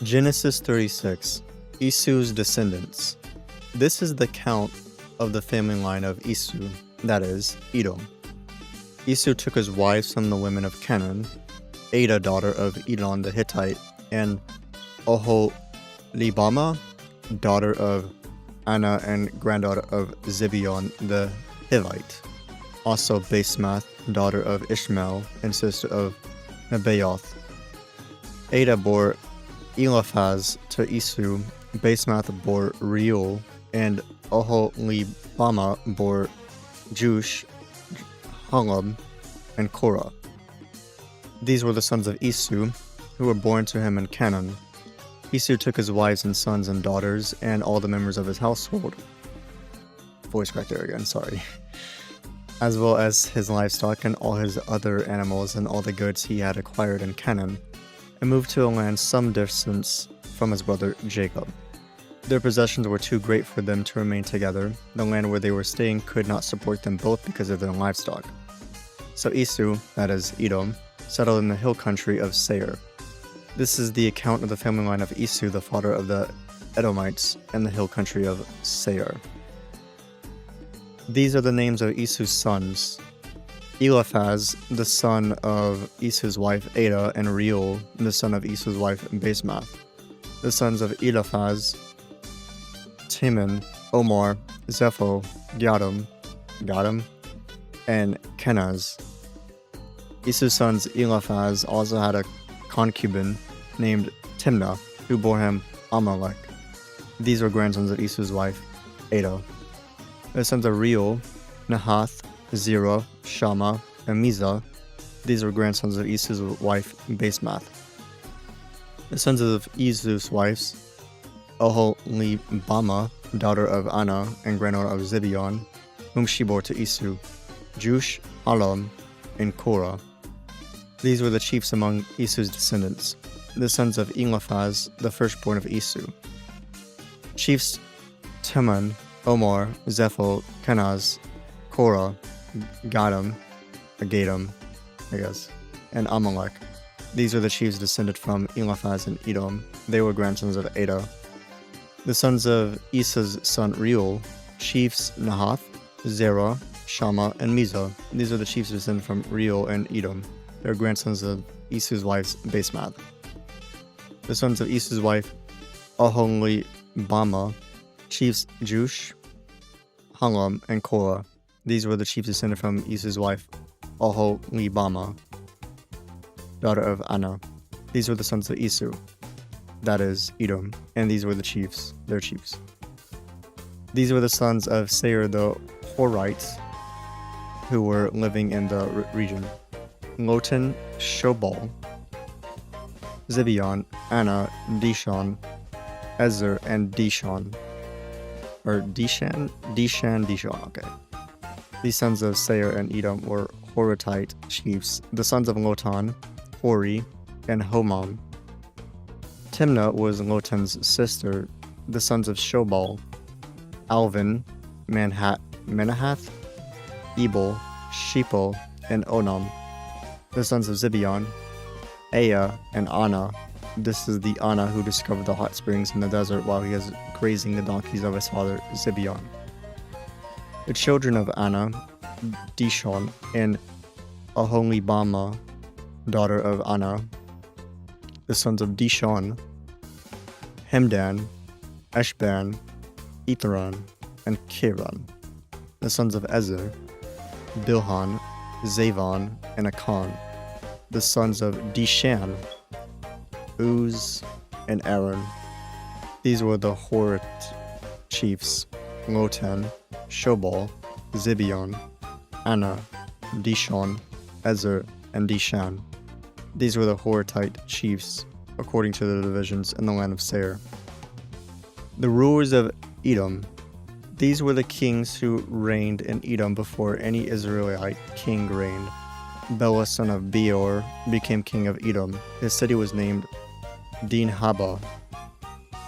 Genesis 36. Esau's descendants. This is the count of the family line of Esau, that is, Edom. Esau took his wives from the women of Canaan, Adah daughter of Elon the Hittite, and Oholibamah daughter of Anah and granddaughter of Zibeon the Hivite. Also Basemath daughter of Ishmael and sister of Nebaioth. Adah bore Eliphaz to Esau, Basemath bore Reuel, and Oholibamah bore Jeush, Halab, and Korah. These were the sons of Esau, who were born to him in Canaan. Esau took his wives and sons and daughters, and all the members of his household. Voice cracked there again, sorry. As well as his livestock and all his other animals and all the goods he had acquired in Canaan, and moved to a land some distance from his brother Jacob. Their possessions were too great for them to remain together. The land where they were staying could not support them both because of their livestock. So Esau, that is Edom, settled in the hill country of Seir. This is the account of the family line of Esau, the father of the Edomites, and the hill country of Seir. These are the names of Esau's sons: Eliphaz, the son of Esau's wife Adah, and Reuel, the son of Esau's wife Basemath. The sons of Eliphaz: Teman, Omar, Zepho, Gatam, and Kenaz. Esau's sons Eliphaz also had a concubine named Timnah, who bore him Amalek. These were grandsons of Esau's wife Adah. The sons of Reuel: Nahath, Zerah, Shammah, and Mizah. These were grandsons of Esau's wife Basemath. The sons of Esau's wives: Oholibamah, daughter of Anah and granddaughter of Zibeon, whom she bore to Esau: Jeush, Halab, and Korah. These were the chiefs among Esau's descendants, the sons of Eliphaz, the firstborn of Esau. Chiefs: Teman, Omar, Zepho, Kenaz, Korah, Gatam, and Amalek. These were the chiefs descended from Eliphaz and Edom. They were grandsons of Adah. The sons of Esau's son Reuel: chiefs Nahath, Zerah, Shammah, and Mizah. These are the chiefs descended from Reuel and Edom. They were grandsons of Esau's wife Basemath. The sons of Esau's wife Oholibamah: chiefs Jeush, Halab, and Korah. These were the chiefs descended from Esau's wife Oholibamah, daughter of Anah. These were the sons of Esau, that is, Edom, and these were the chiefs, their chiefs. These were the sons of Seir the Horites, who were living in the region: Lotan, Shobal, Zibeon, Anah, Dishon, Ezer, and Dishon. Dishon, okay. These sons of Seir and Edom were Horitite chiefs. The sons of Lotan: Hori, and Homam. Timnah was Lotan's sister. The sons of Shobal: Alvin, Menahath, Ebal, Shepel, and Onam. The sons of Zibeon: Aya and Anah. This is the Anah who discovered the hot springs in the desert while he was grazing the donkeys of his father Zibeon. The children of Anah: Dishon and Oholibamah, daughter of Anah. The sons of Dishon: Hemdan, Eshban, Ithran, and Kiran. The sons of Ezer: Bilhan, Zavon, and Akan. The sons of Dishan: Uz and Aaron. These were the Horit chiefs: Lotan, Shobal, Zibeon, Anah, Dishon, Ezer, and Dishan. These were the Horitite chiefs, according to the divisions in the land of Seir. The rulers of Edom. These were the kings who reigned in Edom before any Israelite king reigned. Bela, son of Beor, became king of Edom. His city was named Dinhabah.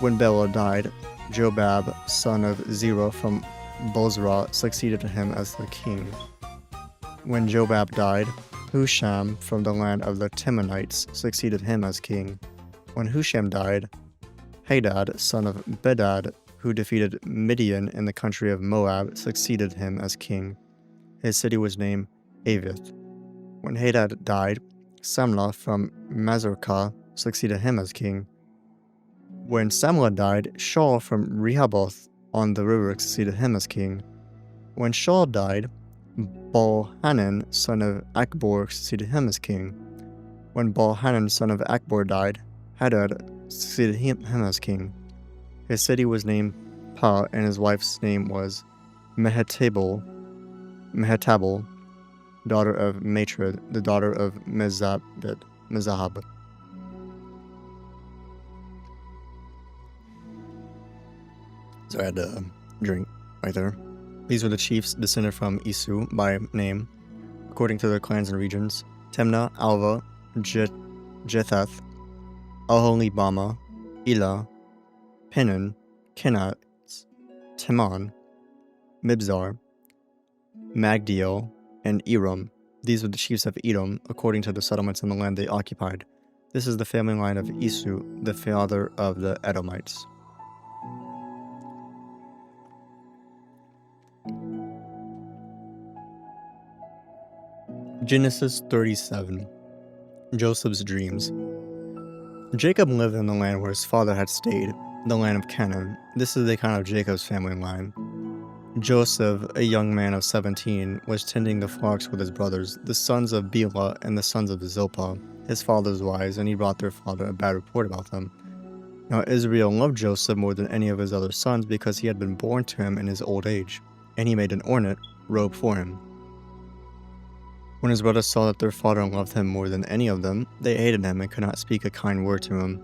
When Bela died, Jobab, son of Zerah from Bozrah, succeeded him as the king. When Jobab died, Husham from the land of the Temanites succeeded him as king. When Husham died, Hadad, son of Bedad, who defeated Midian in the country of Moab, succeeded him as king. His city was named Avith. When Hadad died, Samlah from Mazorkah succeeded him as king. When Samlah died, Shaul from Rehoboth on the river succeeded him as king. When Shaul died, Baal-Hanan, son of Akbor, succeeded him as king. When Baal-Hanan, son of Akbor, died, Hadad succeeded him as king. His city was named Pa, and his wife's name was Mehetabel, daughter of Matred, the daughter of Mezahab. So I had to drink right there. These were the chiefs descended from Isu by name, according to their clans and regions: Timnah, Alva, Jetheth, Aholibama, Elah, Penan, Kenaz, Teman, Mibzar, Magdiel, and Eram. These were the chiefs of Edom, according to the settlements in the land they occupied. This is the family line of Isu, the father of the Edomites. Genesis 37. Joseph's dreams. Jacob lived in the land where his father had stayed, the land of Canaan. This is the account of Jacob's family line. Joseph, a young man of 17, was tending the flocks with his brothers, the sons of Bela and the sons of Zilpah, his father's wives, and he brought their father a bad report about them. Now Israel loved Joseph more than any of his other sons because he had been born to him in his old age, and he made an ornate robe for him. When his brothers saw that their father loved him more than any of them, they hated him and could not speak a kind word to him.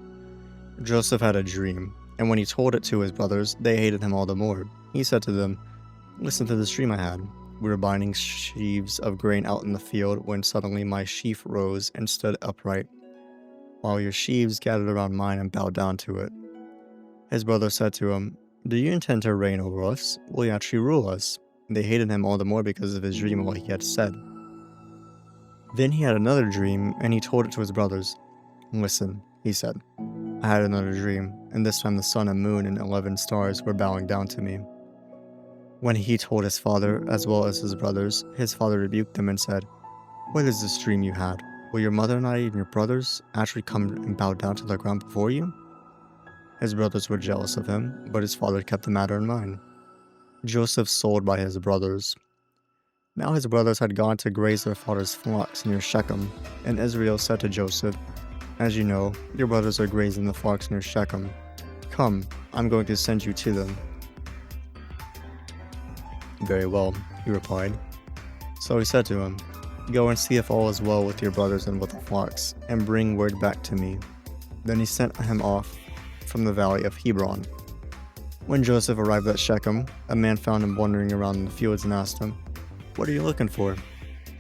Joseph had a dream, and when he told it to his brothers, they hated him all the more. He said to them, "Listen to this dream I had. We were binding sheaves of grain out in the field when suddenly my sheaf rose and stood upright, while your sheaves gathered around mine and bowed down to it." His brothers said to him, "Do you intend to reign over us? Will you actually rule us?" They hated him all the more because of his dream and what he had said. Then he had another dream, and he told it to his brothers. "Listen," he said, "I had another dream, and this time the sun and moon and 11 stars were bowing down to me." When he told his father, as well as his brothers, his father rebuked them and said, "What is this dream you had? Will your mother and I and your brothers actually come and bow down to the ground before you?" His brothers were jealous of him, but his father kept the matter in mind. Joseph sold by his brothers. Now his brothers had gone to graze their father's flocks near Shechem, and Israel said to Joseph, "As you know, your brothers are grazing the flocks near Shechem. Come, I'm going to send you to them." "Very well," he replied. So he said to him, "Go and see if all is well with your brothers and with the flocks, and bring word back to me." Then he sent him off from the valley of Hebron. When Joseph arrived at Shechem, a man found him wandering around in the fields and asked him, "What are you looking for?"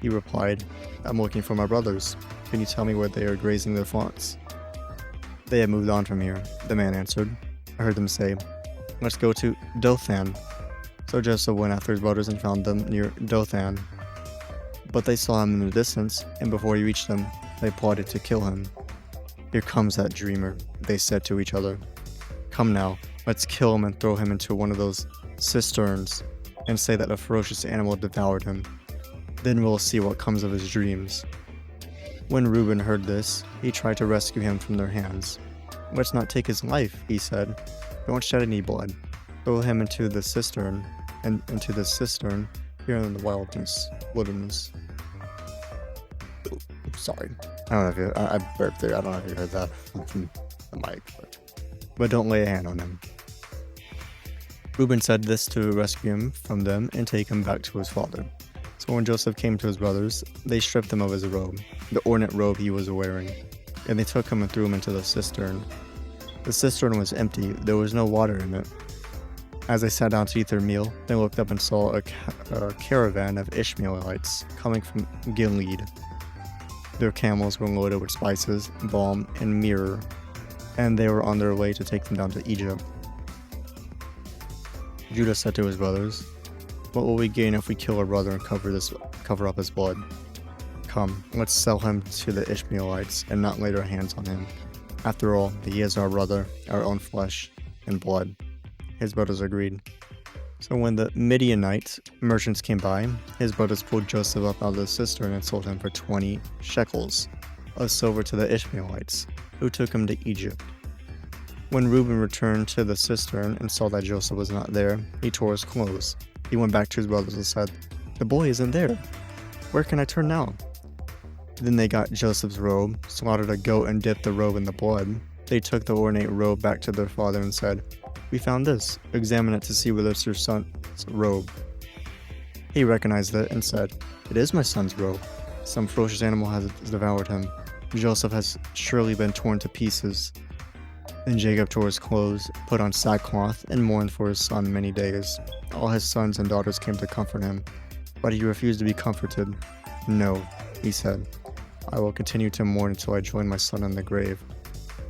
He replied, "I'm looking for my brothers. Can you tell me where they are grazing their flocks?" "They have moved on from here," the man answered. I heard them say, "Let's go to Dothan." So Joseph went after his brothers and found them near Dothan. But they saw him in the distance, and before he reached them, they plotted to kill him. "Here comes that dreamer," they said to each other. "Come now, let's kill him and throw him into one of those cisterns, and say that a ferocious animal devoured him. Then we'll see what comes of his dreams." When Reuben heard this, he tried to rescue him from their hands. "Let's not take his life," he said. "Don't shed any blood. Throw him into the cistern, and into the cistern here in the wilderness." Sorry. I don't know if I burped there. I don't know if you heard that from the mic. But don't lay a hand on him. Reuben said this to rescue him from them and take him back to his father. So when Joseph came to his brothers, they stripped him of his robe, the ornate robe he was wearing, and they took him and threw him into the cistern. The cistern was empty, there was no water in it. As they sat down to eat their meal, they looked up and saw a caravan of Ishmaelites coming from Gilead. Their camels were loaded with spices, balm, and myrrh, and they were on their way to take them down to Egypt. Judah said to his brothers, "What will we gain if we kill our brother and cover up his blood? Come, let's sell him to the Ishmaelites and not lay our hands on him. After all, he is our brother, our own flesh and blood." His brothers agreed. So when the Midianite merchants came by, his brothers pulled Joseph up out of the cistern and sold him for 20 shekels of silver to the Ishmaelites, who took him to Egypt. When Reuben returned to the cistern and saw that Joseph was not there, he tore his clothes. He went back to his brothers and said, "The boy isn't there. Where can I turn now?" Then they got Joseph's robe, slaughtered a goat and dipped the robe in the blood. They took the ornate robe back to their father and said, "We found this. Examine it to see whether it's your son's robe." He recognized it and said, "It is my son's robe. Some ferocious animal has devoured him. Joseph has surely been torn to pieces." Then Jacob tore his clothes, put on sackcloth, and mourned for his son many days. All his sons and daughters came to comfort him, but he refused to be comforted. "No," he said, "I will continue to mourn until I join my son in the grave."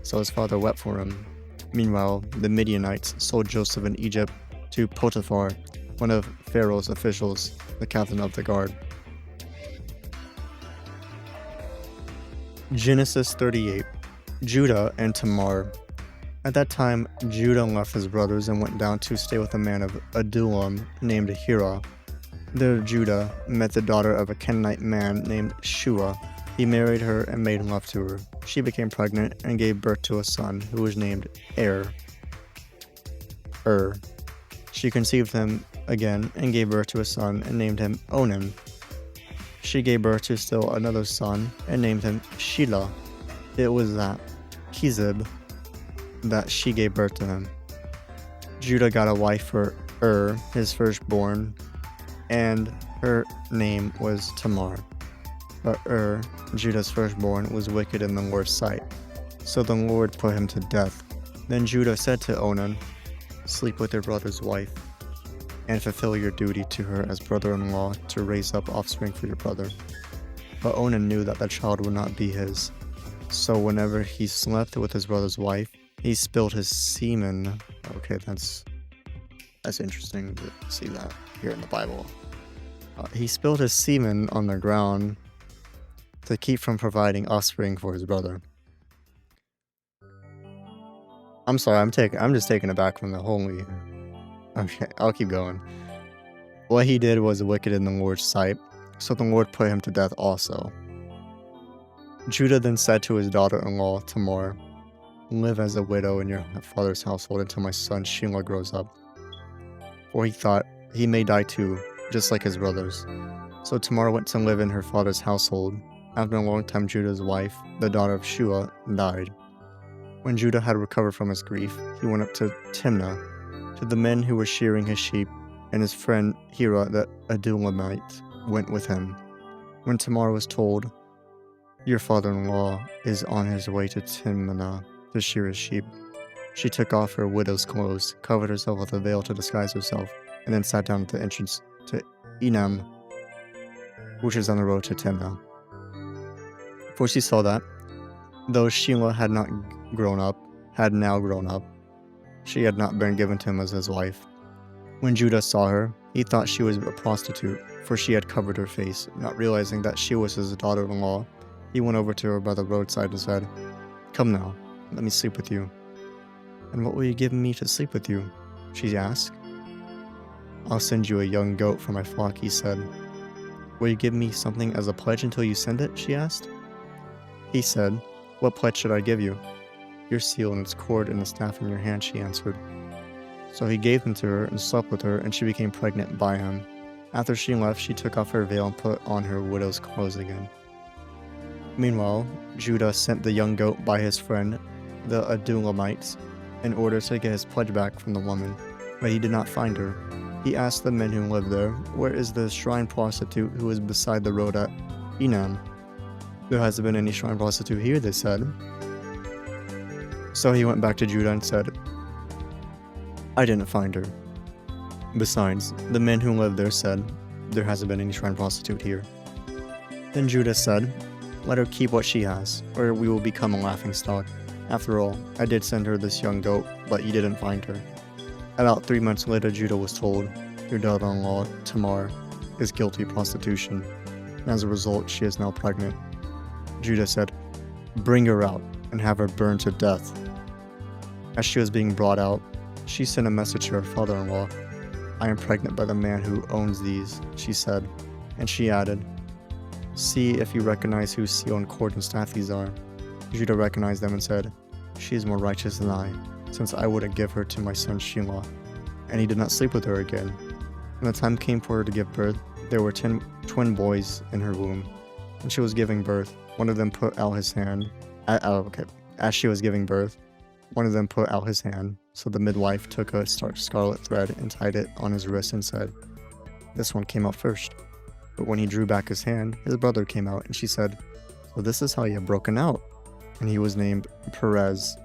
So his father wept for him. Meanwhile, the Midianites sold Joseph in Egypt to Potiphar, one of Pharaoh's officials, the captain of the guard. Genesis 38. Judah and Tamar. At that time, Judah left his brothers and went down to stay with a man of Adullam named Hira. There Judah met the daughter of a Canaanite man named Shua. He married her and made love to her. She became pregnant and gave birth to a son who was named She conceived him again and gave birth to a son and named him Onan. She gave birth to still another son and named him Shelah. It was at Kizib that she gave birth to him. Judah got a wife for his firstborn, and her name was Tamar. But Judah's firstborn, was wicked in the Lord's sight, so the Lord put him to death. Then Judah said to Onan, "Sleep with your brother's wife, and fulfill your duty to her as brother-in-law to raise up offspring for your brother." But Onan knew that the child would not be his. So whenever he slept with his brother's wife, he spilled his semen. Okay, that's interesting to see that here in the Bible. He spilled his semen on the ground to keep from providing offspring for his brother. I'm sorry, I'm just taken aback from the holy. Okay, I'll keep going. What he did was wicked in the Lord's sight, so the Lord put him to death also. Judah then said to his daughter-in-law Tamar, "Live as a widow in your father's household until my son Shelah grows up." For he thought, he may die too, just like his brothers. So Tamar went to live in her father's household. After a long time, Judah's wife, the daughter of Shua, died. When Judah had recovered from his grief, he went up to Timnah, to the men who were shearing his sheep, and his friend Hira the Adullamite went with him. When Tamar was told, "Your father-in-law is on his way to Timnah to shear his sheep," she took off her widow's clothes, covered herself with a veil to disguise herself, and then sat down at the entrance to Enam, which is on the road to Timnah. For she saw that, though Shelah had now grown up, she had not been given to him as his wife. When Judah saw her, he thought she was a prostitute, for she had covered her face. Not realizing that she was his daughter-in-law, he went over to her by the roadside and said, "Come now, let me sleep with you." "And what will you give me to sleep with you?" she asked. "I'll send you a young goat for my flock," he said. "Will you give me something as a pledge until you send it?" she asked. He said, "What pledge should I give you?" "Your seal and its cord and the staff in your hand," she answered. So he gave them to her and slept with her, and she became pregnant by him. After she left, she took off her veil and put on her widow's clothes again. Meanwhile, Judah sent the young goat by his friend, the Adullamites, in order to get his pledge back from the woman, but he did not find her. He asked the men who lived there, "Where is the shrine prostitute who is beside the road at Enam?" "There hasn't been any shrine prostitute here," they said. So he went back to Judah and said, "I didn't find her." Besides, the men who lived there said, "There hasn't been any shrine prostitute here." Then Judah said, "Let her keep what she has, or we will become a laughingstock. After all, I did send her this young goat, but you didn't find her." About 3 months later, Judah was told, "Your daughter-in-law, Tamar, is guilty of prostitution. As a result, she is now pregnant." Judah said, "Bring her out, and have her burned to death. As she was being brought out, she sent a message to her father-in-law. "I am pregnant by the man who owns these," she said, and she added, "See if you recognize whose seal and cord and staff these are." Judah recognized them and said, "She is more righteous than I, since I wouldn't give her to my son Shelah." And he did not sleep with her again. When the time came for her to give birth, there were 10 twin boys in her womb. When she was giving birth, one of them put out his hand. As she was giving birth, one of them put out his hand. So the midwife took a scarlet thread and tied it on his wrist and said, "This one came out first." But when he drew back his hand, his brother came out, and she said, "So this is how you have broken out." And he was named Perez.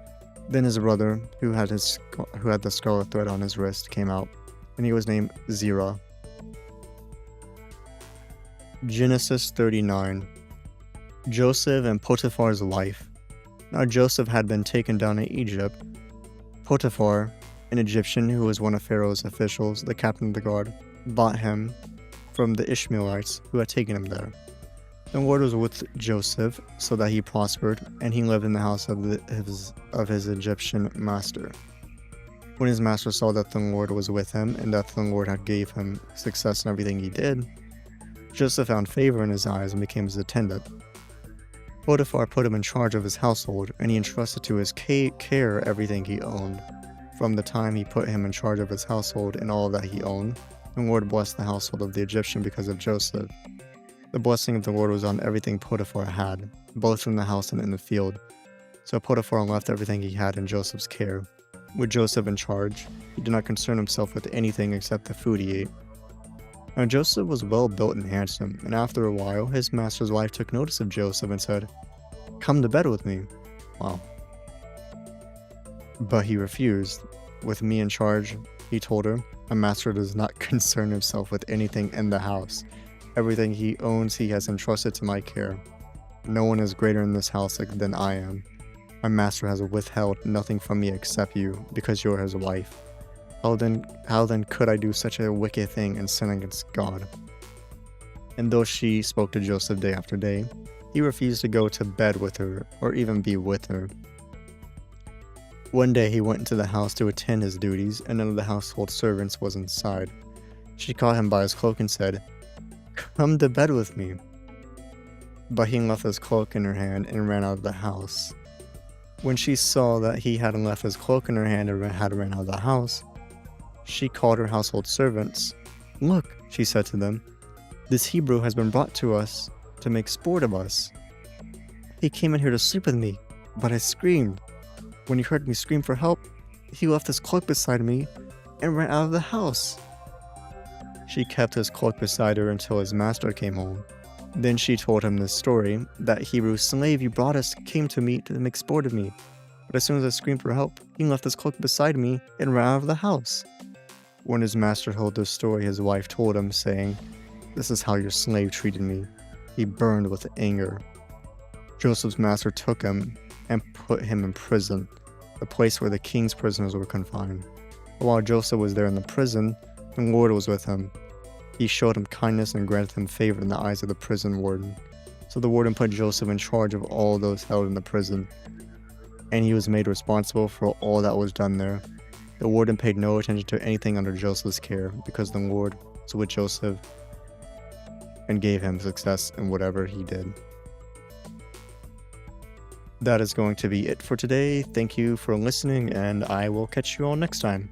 Then his brother, who had the scarlet thread on his wrist, came out, and he was named Zerah. Genesis 39. Joseph and Potiphar's life. Now Joseph had been taken down to Egypt. Potiphar, an Egyptian who was one of Pharaoh's officials, the captain of the guard, bought him from the Ishmaelites who had taken him there. The Lord was with Joseph, so that he prospered, and he lived in the house of his Egyptian master. When his master saw that the Lord was with him, and that the Lord had gave him success in everything he did, Joseph found favor in his eyes and became his attendant. Potiphar put him in charge of his household, and he entrusted to his care everything he owned. From the time he put him in charge of his household and all that he owned, the Lord blessed the household of the Egyptian because of Joseph. The blessing of the Lord was on everything Potiphar had, both in the house and in the field. So Potiphar left everything he had in Joseph's care. With Joseph in charge, he did not concern himself with anything except the food he ate. Now Joseph was well built and handsome, and after a while, his master's wife took notice of Joseph and said, "Come to bed with me." Wow. But he refused. "With me in charge," he told her, "a master does not concern himself with anything in the house. Everything he owns he has entrusted to my care. No one is greater in this house than I am. My master has withheld nothing from me except you, because you are his wife. How then could I do such a wicked thing and sin against God?" And though she spoke to Joseph day after day, he refused to go to bed with her or even be with her. One day he went into the house to attend his duties, and none of the household servants was inside. She caught him by his cloak and said, "Come to bed with me." But he left his cloak in her hand and ran out of the house. When she saw that he had left his cloak in her hand and had ran out of the house, she called her household servants. "Look," she said to them, "this Hebrew has been brought to us to make sport of us. He came in here to sleep with me, but I screamed. When he heard me scream for help, he left his cloak beside me and ran out of the house." She kept his cloak beside her until his master came home. Then she told him this story: "That Hebrew slave you brought us came to me to make sport of me, but as soon as I screamed for help, he left his cloak beside me and ran out of the house." When his master told this story, his wife told him, saying, "This is how your slave treated me." He burned with anger. Joseph's master took him and put him in prison, the place where the king's prisoners were confined. But while Joseph was there in the prison, the Lord was with him. He showed him kindness and granted him favor in the eyes of the prison warden. So the warden put Joseph in charge of all those held in the prison, and he was made responsible for all that was done there. The warden paid no attention to anything under Joseph's care, because the Lord was with Joseph and gave him success in whatever he did. That is going to be it for today. Thank you for listening, and I will catch you all next time.